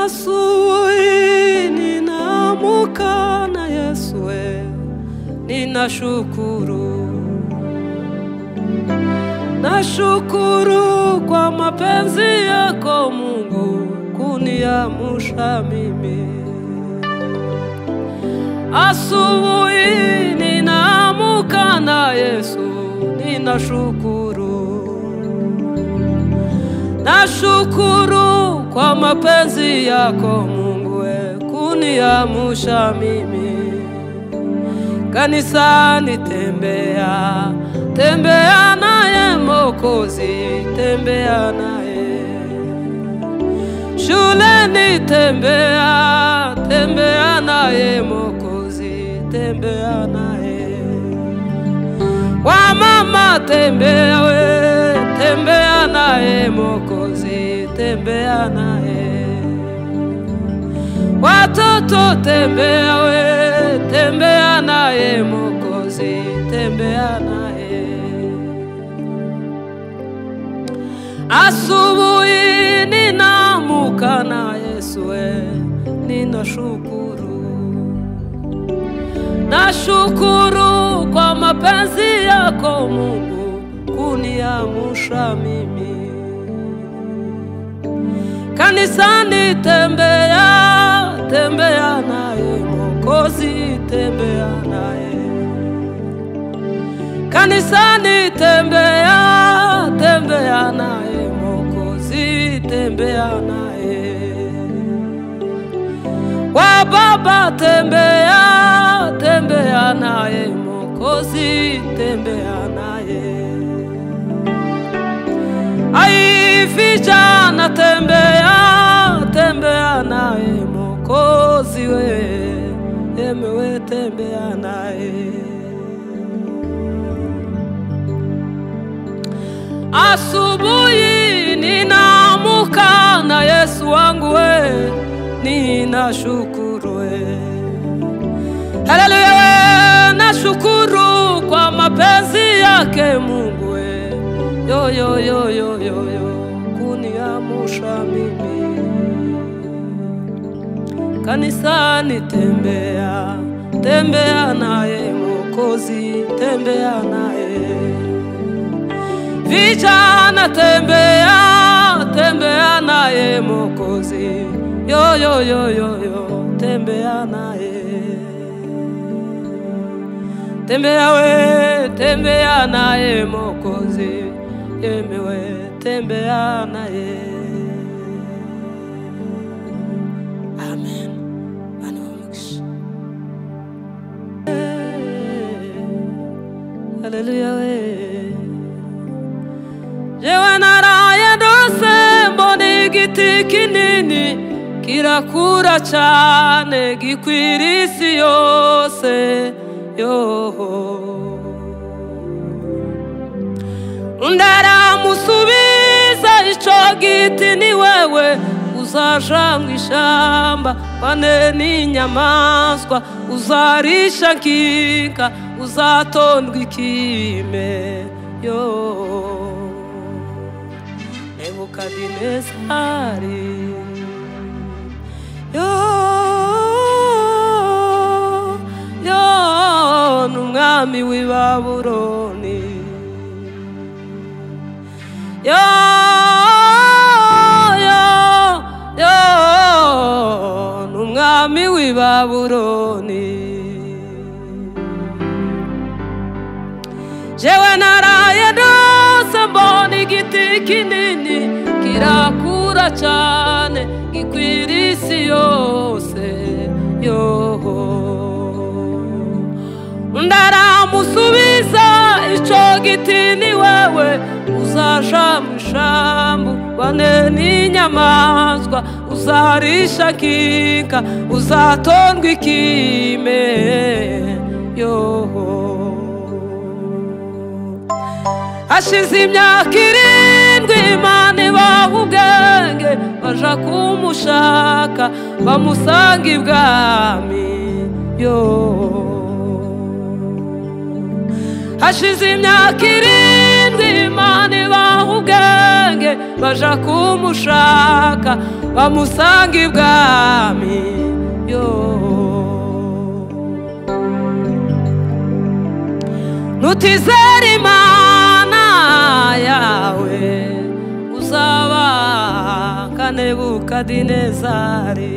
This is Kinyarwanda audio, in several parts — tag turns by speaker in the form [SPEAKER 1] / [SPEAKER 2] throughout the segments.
[SPEAKER 1] Asubuhi ninaamka na Yesu, ninashukuru. Nashukuru kwa mapenzi yako Mungu kuniamsha mimi. Asubuhi ninaamka na Yesu, ninashukuru. Nashukuru kwa mapenzi yako Mungu kuniamsha mimi. Kanisani tembea, tembea naye Mwokozi, tembea naye. Shuleni tembea, tembea naye Mwokozi, tembea naye. Wamama tembea we, tembea naye Mwokozi, tembea naye. Watoto tembea we, tembea naye Mwokozi, tembea naye. Asubuhi ninaamka na Yesu, ninashukuru. Nashukuru kwa mapenzi yako Mungu kuniamsha mimi. Kanisani tembea, tembea naye Mwokozi, tembea naye. Kanisani tembea, tembea naye Mwokozi, tembea naye. Wa baba tembea, tembea naye Mwokozi, tembea naye. Ai vijana tembea, tembea naye Mwokozi we, emewe tembea naye. Asubuhi ninaamka na Yesu wangu we, ninashukuru we. Haleluya, nashukuru kwa mapenzi yake Mungu we. Yo yo yo yo yo yo, kuniamsha mimi. Kanisani tembea, tembea naye Mwokozi, tembea naye. Vijana tembea, tembea naye Mwokozi, yo yo yo yo yo, tembea naye. Tembea we, tembea naye Mwokozi, emewe tembea naye. Amen. Hallelujah we. Jewe naraye ndose mbona igiti kinini kirakura cyane gikwira isi yose yo. Ndaramusubiza ico giti ni wewe uzaja mw'ishamba wane n'inyamaswa, uzarisha nkika, uzatondwa ikime yo. Nebukadinezari yo yo n'umwami w'i Babuloni yo yo yo n'umwami w'i Babuloni. Jewe naraye ndose mbona igiti kinini kirakura cyane gikwira isi yose yo. Ndaramusubiza ico giti ni wewe uzaja mw'ishamba wane n'inyamaswa, uzarisha nkika, uzatondwa ikime yo. Hashize imyaka 7 Imana ibaha ubwenge, baja kumushaka bamusanga ibwami yo. Hashize imyaka 7 bw'Imana baha ubwenge baja kumushaka bamusanga ibwami yo nutizera Imana yawe uzaba nka Nebukadinezari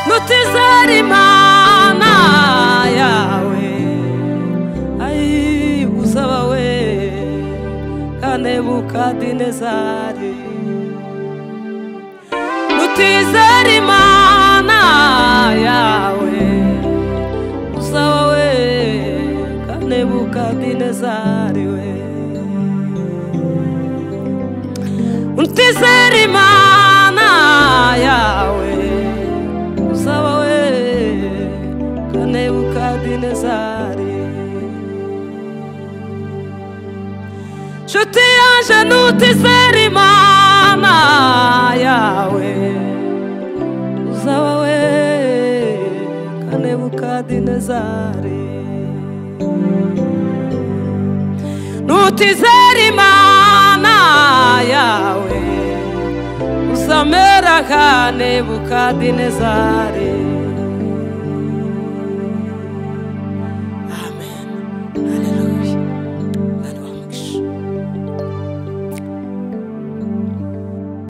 [SPEAKER 1] nutizera Imana yawe uzaba we nka Nebukadinezari nutizera Imana yawe uzaba we nka Nebukadinezari we nutizera Imana yawe uzaba we nka Nebukadinezari nshuti yanje nutizera Imana yawe uzaba we nka Nebukadinezari nutizera Imana yawe uzamera nka Nebukadinezari